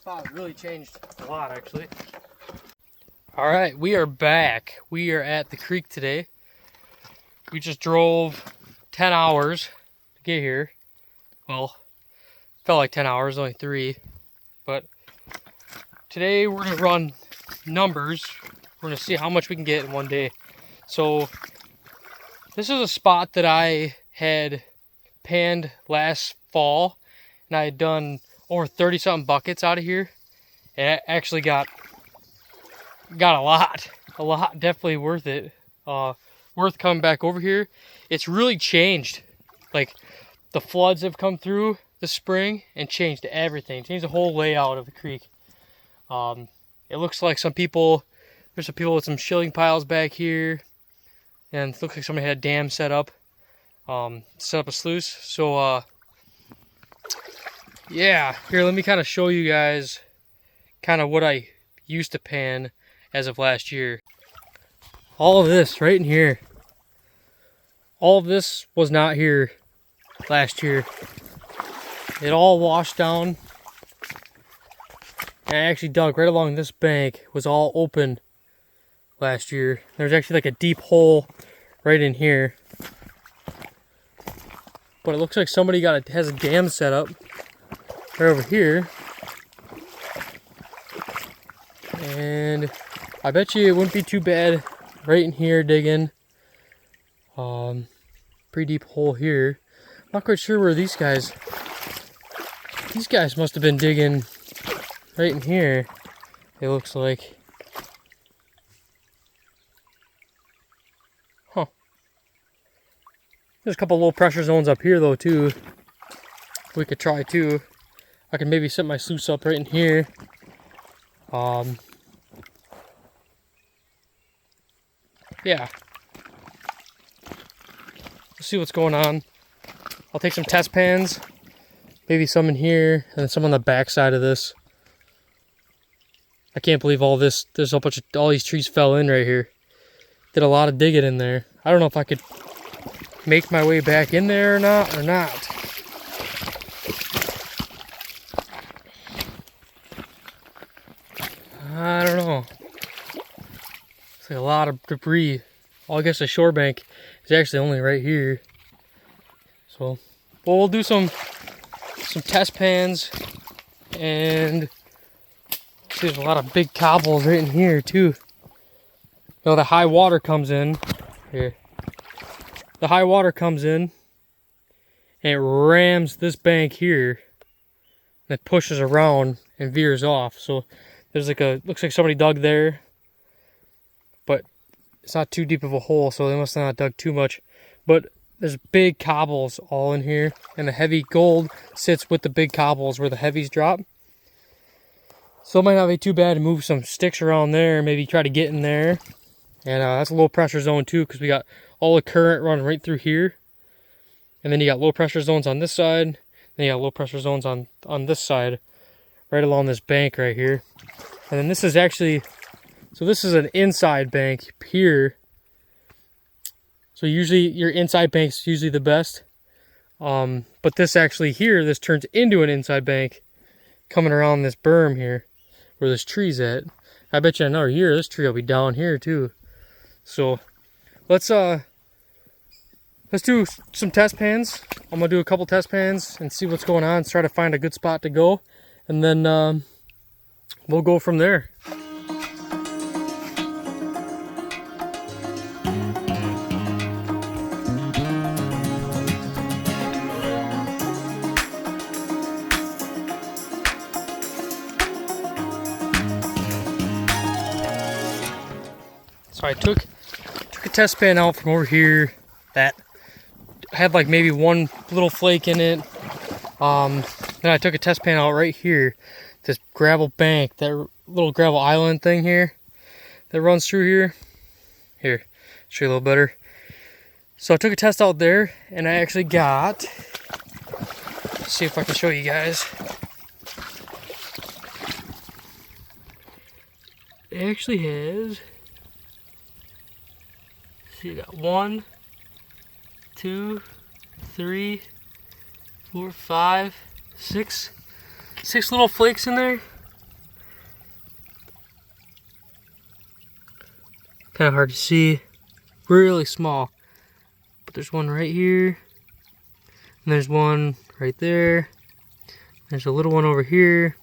spot really changed a lot, actually. All right, we are back. We are at the creek today. We just drove 10 hours to get here. Well, felt like 10 hours, only 3. But today we're gonna run numbers. We're gonna see how much we can get in one day. So this is a spot that I had panned last fall, and I had done over 30 something buckets out of here, and I actually got a lot, definitely worth it. Worth coming back over here. It's really changed. Like, the floods have come through the spring and changed everything, changed the whole layout of the creek. It looks like there's some people with some shilling piles back here, and it looks like somebody had a dam set up a sluice. So yeah, here, let me kind of show you guys kind of what I used to pan as of last year. All of this right in here, all of this was not here last year. It all washed down, and I actually dug right along this bank. It was all open last year. There's actually like a deep hole right in here, but it looks like somebody has a dam set up right over here, and I bet you it wouldn't be too bad right in here digging. Pretty deep hole here. Not quite sure where these guys must have been digging right in here, it looks like. Huh. There's a couple low pressure zones up here though too. We could try too. I could maybe set my sluice up right in here. Yeah. Let's see what's going on. I'll take some test pans, maybe some in here, and then some on the back side of this. I can't believe all these trees fell in right here. Did a lot of digging in there. I don't know if I could make my way back in there or not. I don't know. It's like a lot of debris. Well, I guess the shore bank is actually only right here. So, well, we'll do some test pans, and see, there's a lot of big cobbles right in here too. You know, the high water comes in here. The high water comes in, and it rams this bank here, and it pushes around and veers off. So there's looks like somebody dug there, but it's not too deep of a hole, so they must not have dug too much. But there's big cobbles all in here, and the heavy gold sits with the big cobbles where the heavies drop. So it might not be too bad to move some sticks around there, maybe try to get in there. And that's a low pressure zone too, because we got all the current running right through here. And then you got low pressure zones on this side, then you got low pressure zones on this side, right along this bank right here. And then this is actually, so this is an inside bank here. So usually your inside bank's usually the best. But this actually here, this turns into an inside bank coming around this berm here where this tree's at. I bet you another year this tree will be down here too. So let's do some test pans. I'm gonna do a couple test pans and see what's going on, try to find a good spot to go, and then we'll go from there. So I took a test pan out from over here that had like maybe one little flake in it. Then I took a test pan out right here, this gravel bank, that little gravel island thing here that runs through here. Here, show you a little better. So I took a test out there, and I actually got, let's see if I can show you guys. It actually has, see, you got 1, 2, 3, 4, 5, 6 little flakes in there. kind of hard to see. Really small. But there's one right here. And there's one right there. There's a little one over here.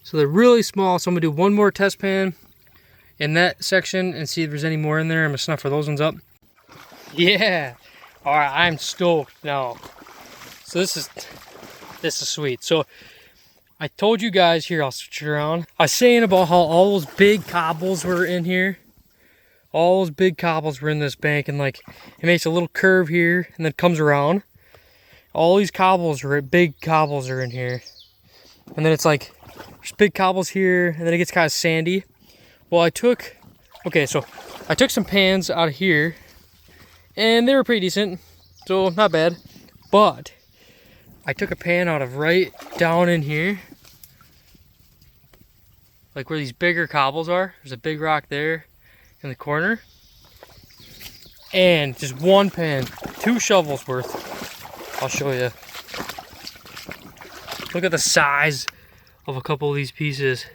So they're really small. So I'm gonna do one more test pan in that section and see if there's any more in there. I'm gonna snuff for those ones up. Yeah. All right, I'm stoked now. So this is sweet. So I told you guys here, I'll switch it around. I was saying about how all those big cobbles were in here. All those big cobbles were in this bank, and like it makes a little curve here and then comes around. All these big cobbles are in here. And then it's like there's big cobbles here, and then it gets kind of sandy. Well, I took some pans out of here, and they were pretty decent, so not bad. But I took a pan out of right down in here, like where these bigger cobbles are. There's a big rock there in the corner, and just one pan, 2 shovels worth. I'll show you. Look at the size of a couple of these pieces.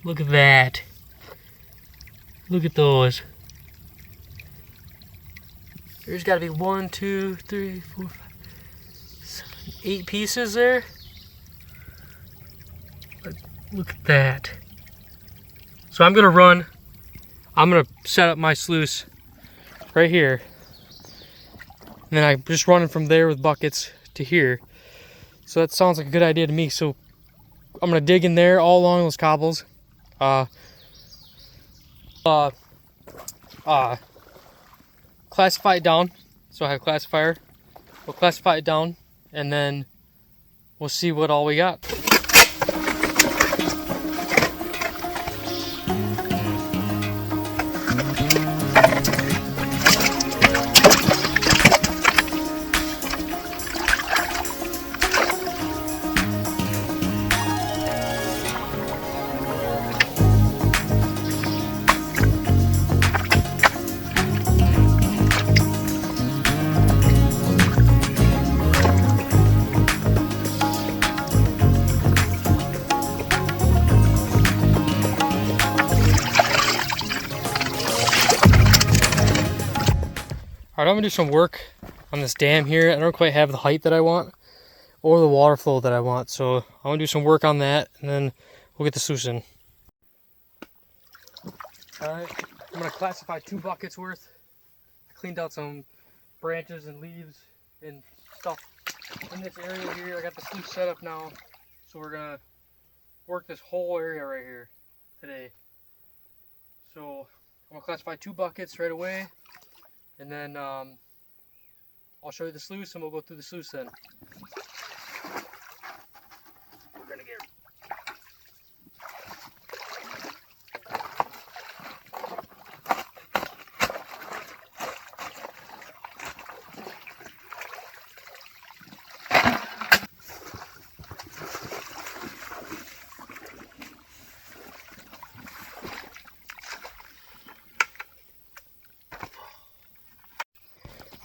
Look at that. Look at those. There's got to be 1, 2, 3, 4, 5, 7, 8 pieces there. Look at that. So I'm gonna set up my sluice right here. And then I'm just running from there with buckets to here. So that sounds like a good idea to me. So I'm gonna dig in there all along those cobbles. Classify it down. So I have a classifier. We'll classify it down, and then we'll see what all we got. Alright, I'm gonna do some work on this dam here. I don't quite have the height that I want or the water flow that I want, so I'm gonna do some work on that, and then we'll get the sluice in. Alright, I'm gonna classify 2 buckets worth. I cleaned out some branches and leaves and stuff in this area here. I got the sluice set up now, so we're gonna work this whole area right here today. So I'm gonna classify 2 buckets right away. And then I'll show you the sluice, and we'll go through the sluice then. We're gonna get...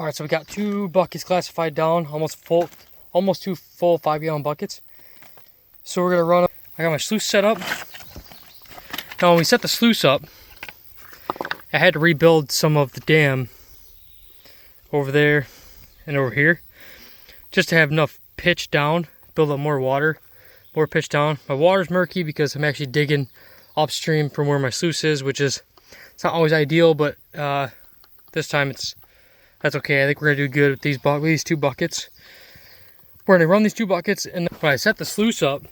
Alright, so we got 2 buckets classified down, almost 2 full 5-gallon buckets. So we're gonna run up. I got my sluice set up. Now when we set the sluice up, I had to rebuild some of the dam over there and over here, just to have enough pitch down, build up more water, more pitch down. My water's murky because I'm actually digging upstream from where my sluice is, which is, it's not always ideal, but this time that's okay. I think we're gonna do good with these 2 buckets. We're gonna run these 2 buckets, and when I set the sluice up,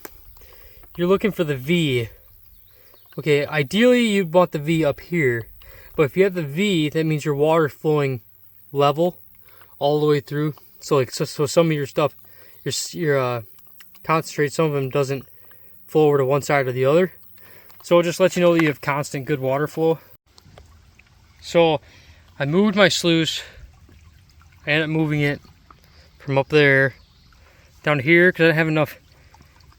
you're looking for the V. Okay, ideally you'd want the V up here, but if you have the V, that means your water's flowing level all the way through. So some of your stuff, your concentrate, some of them doesn't flow over to one side or the other. So it just lets you know that you have constant good water flow. So I moved my sluice. I ended up moving it from up there down to here because I didn't have enough.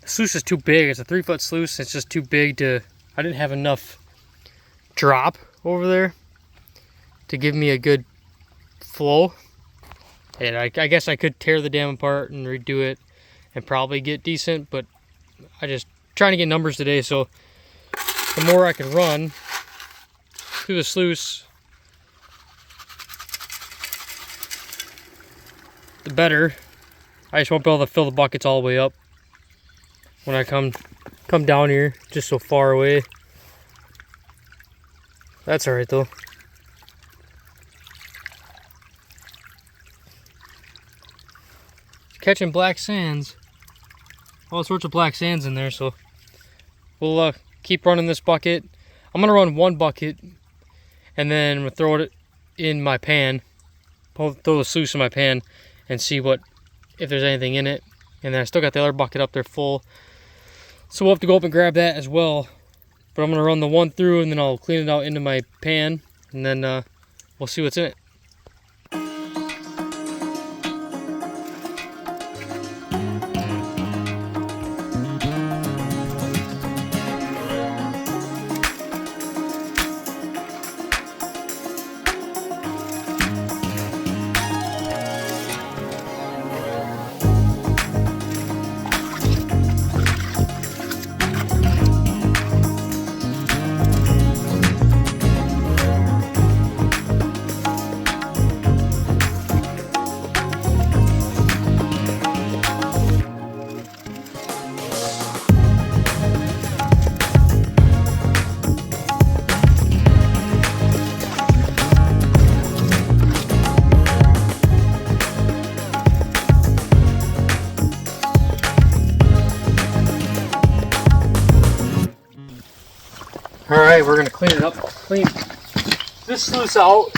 The sluice is too big. It's a 3-foot sluice. It's just too big I didn't have enough drop over there to give me a good flow. And I guess I could tear the dam apart and redo it and probably get decent, but I just trying to get numbers today, so the more I can run through the sluice, the better. I just won't be able to fill the buckets all the way up when I come down here, just so far away. That's alright though. Catching black sands. All sorts of black sands in there, so we'll keep running this bucket. I'm gonna run one bucket and then I'm gonna throw it in my pan, throw the sluice in my pan and see if there's anything in it. And then I still got the other bucket up there full, so we'll have to go up and grab that as well. But I'm gonna run the one through and then I'll clean it out into my pan, and then we'll see what's in it. Alright, we're going to clean it up. Clean this sluice out.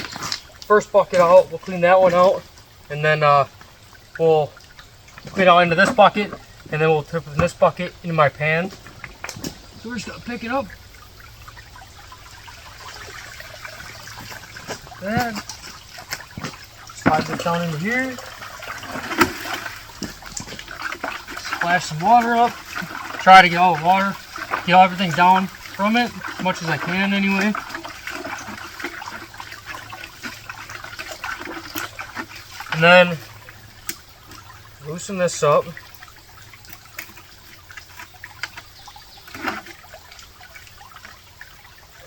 First bucket out. We'll clean that one out. And then we'll clean out into this bucket. And then we'll put this bucket into my pan. So we're just going to pick it up. That. Slide this down into here. Splash some water up. Try to get all the water. Get everything down from it as much as I can anyway. And then loosen this up.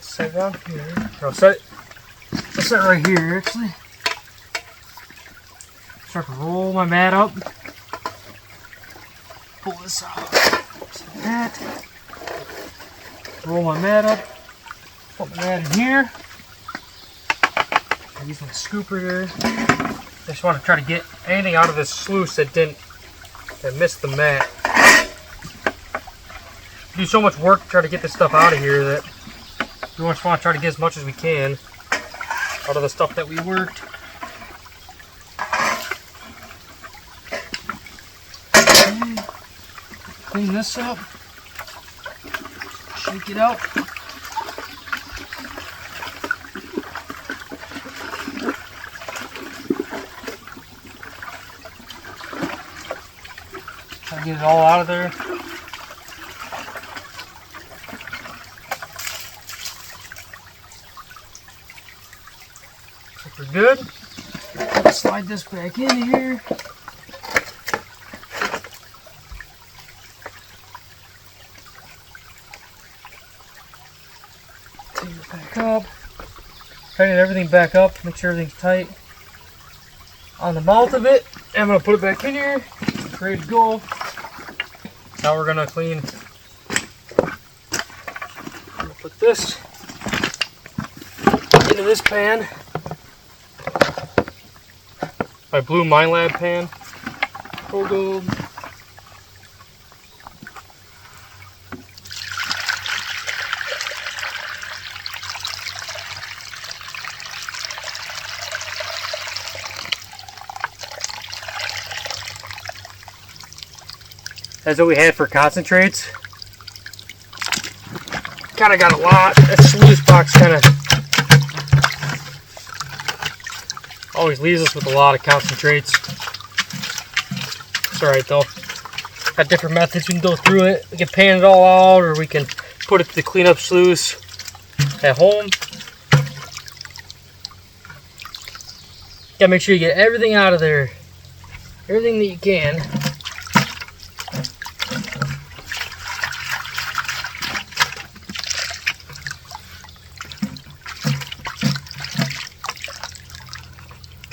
Set it down here. I'll set it right here actually. Start to roll my mat up. Pull this out. Like that. Roll my mat up, put my mat in here. I use my scooper here. I just want to try to get anything out of this sluice that missed the mat. We do so much work to try to get this stuff out of here that we just want to try to get as much as we can out of the stuff that we worked. Okay. Clean this up. Shake it out. Try to get it all out of there. Looks like we're good. Let's slide this back in here. Back up, tighten everything back up, make sure everything's tight on the mouth of it. And I'm going to put it back in here, ready to go. Now we're going to clean. I'm going to put this into this pan, my blue Mine Lab pan. Full gold. That's what we had for concentrates. Kind of got a lot. That sluice box kind of always leaves us with a lot of concentrates. It's alright though. Got different methods. We can go through it. We can pan it all out, or we can put it to the cleanup sluice at home. Gotta make sure you get everything out of there. Everything that you can.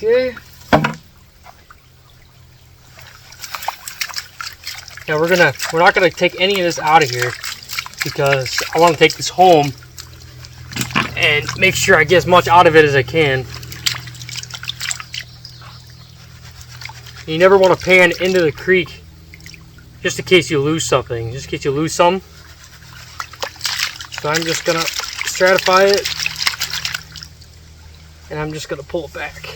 Okay. Now we're not gonna take any of this out of here because I want to take this home and make sure I get as much out of it as I can. You never want to pan into the creek just in case you lose something, just in case you lose some. So I'm just gonna stratify it and I'm just gonna pull it back.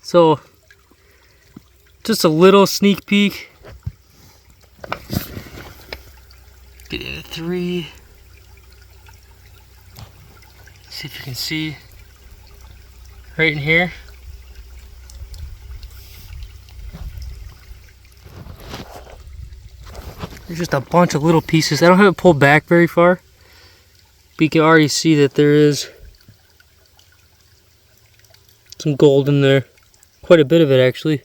So just a little sneak peek. Get into 3. See if you can see right in here. There's just a bunch of little pieces. I don't have it pulled back very far, but you can already see that there is some gold in there. Quite a bit of it, actually.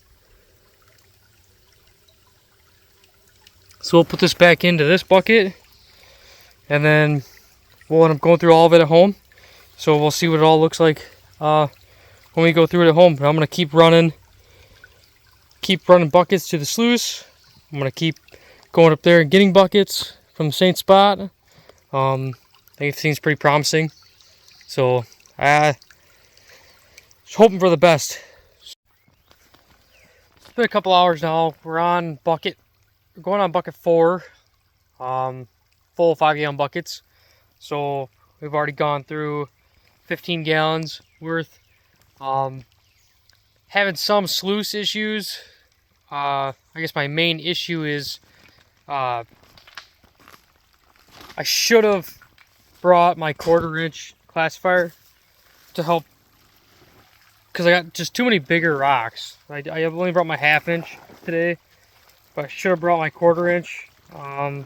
So we'll put this back into this bucket, and then we'll end up going through all of it at home. So we'll see what it all looks like when we go through it at home. But I'm gonna keep running buckets to the sluice. I'm gonna keep going up there and getting buckets from the same spot. I think it seems pretty promising. So just hoping for the best. It's been a couple hours now. We're going on bucket 4, full 5-gallon buckets. So we've already gone through 15 gallons worth. Having some sluice issues. I guess my main issue is I should have brought my 1/4-inch classifier to help, because I got just too many bigger rocks. I only brought my 1/2 inch today, but I should have brought my 1/4-inch. I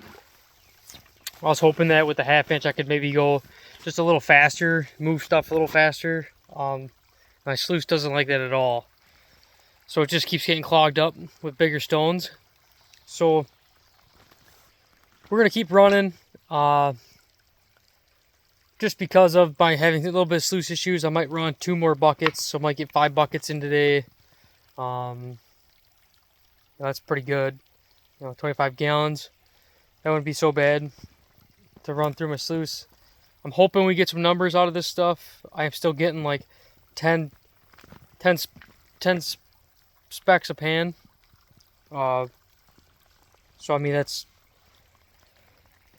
was hoping that with the 1/2 inch I could maybe go just a little faster, move stuff a little faster. My sluice doesn't like that at all. So it just keeps getting clogged up with bigger stones. So we're going to keep running. Just because of by having a little bit of sluice issues, I might run 2 more buckets. So I might get 5 buckets in today. That's pretty good. 25 gallons. That wouldn't be so bad to run through my sluice. I'm hoping we get some numbers out of this stuff. I am still getting like 10 specks a pan. So I mean that's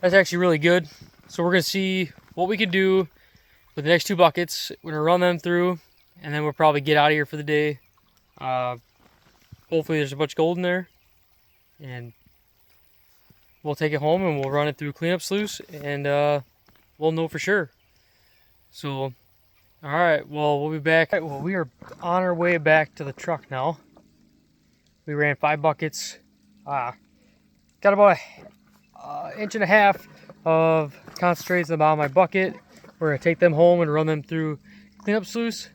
actually really good. So we're gonna see what we can do with the next 2 buckets. We're gonna run them through, and then we'll probably get out of here for the day. Hopefully there's a bunch of gold in there, and we'll take it home and we'll run it through cleanup sluice, and we'll know for sure. So, all right, well, we'll be back. All right, well, we are on our way back to the truck now. We ran 5 buckets. Got about an 1.5 inches of concentrates in the bottom of my bucket. We're gonna take them home and run them through cleanup sluice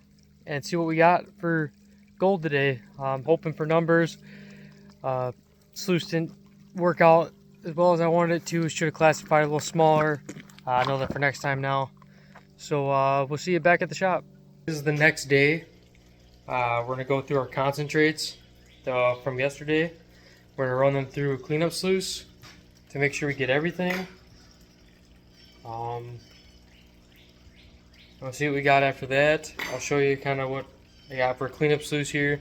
and see what we got for gold today. I'm hoping for numbers. Sluice didn't work out as well as I wanted it to. Should have classified a little smaller. I know that for next time now. So we'll see you back at the shop. This is the next day. We're gonna go through our concentrates from yesterday. We're gonna run them through cleanup sluice to make sure we get everything. We'll see what we got after that. I'll show you kind of what I got for cleanup sluice here.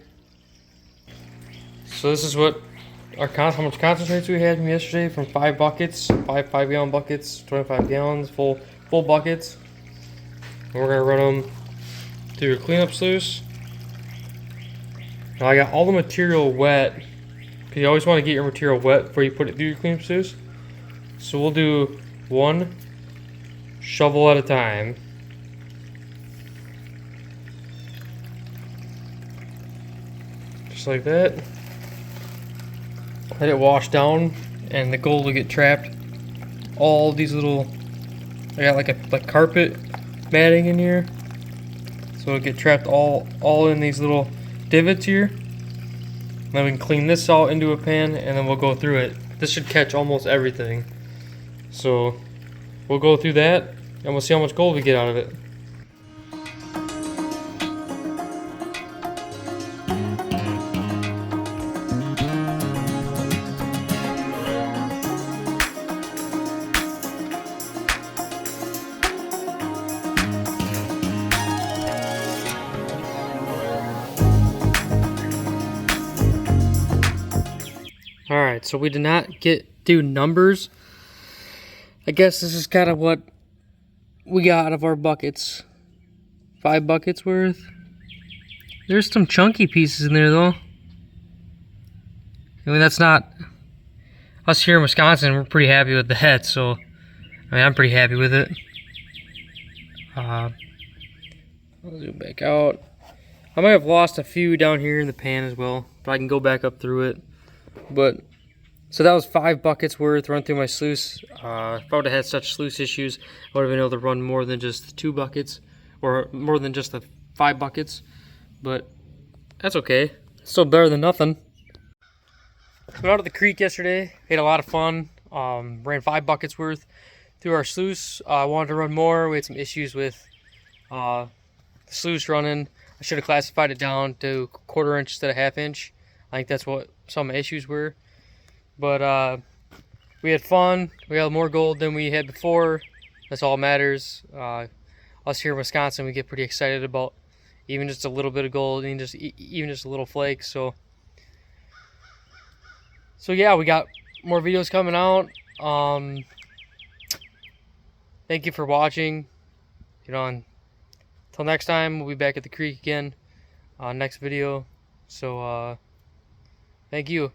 So this is what how much concentrates we had from yesterday, from 5 buckets, 5-gallon buckets, 25 gallons, full buckets. And we're gonna run them through a cleanup sluice. Now I got all the material wet, because you always want to get your material wet before you put it through your cleanup sluice. So we'll do 1 shovel at a time. Just like that. Let it wash down, and the gold will get trapped. All these little, I got like carpet matting in here, so it'll get trapped all in these little divots here. And then we can clean this out into a pan, and then we'll go through it. This should catch almost everything. So we'll go through that and we'll see how much gold we get out of it. Alright, so we did not do numbers. I guess this is kind of what we got out of our buckets. 5 buckets worth. There's some chunky pieces in there though. I mean, that's not... Us here in Wisconsin, we're pretty happy with that, so... I mean, I'm pretty happy with it. I'll zoom back out. I might have lost a few down here in the pan as well, but I can go back up through it. But, so that was 5 buckets worth run through my sluice. If I would have had such sluice issues, I would have been able to run more than just 2 buckets, or more than just the 5 buckets. But that's okay. It's still better than nothing. Went out to the creek yesterday. Had a lot of fun. Ran 5 buckets worth through our sluice. I wanted to run more. We had some issues with the sluice running. I should have classified it down to 1/4 inch instead of 1/2 inch. I think that's what some of the issues were. But we had fun. We got more gold than we had before. That's all that matters. Us here in Wisconsin, we get pretty excited about even just a little bit of gold, even just a little flake. So yeah, we got more videos coming out. Thank you for watching. You know, until next time, we'll be back at the creek again. Next video. So thank you.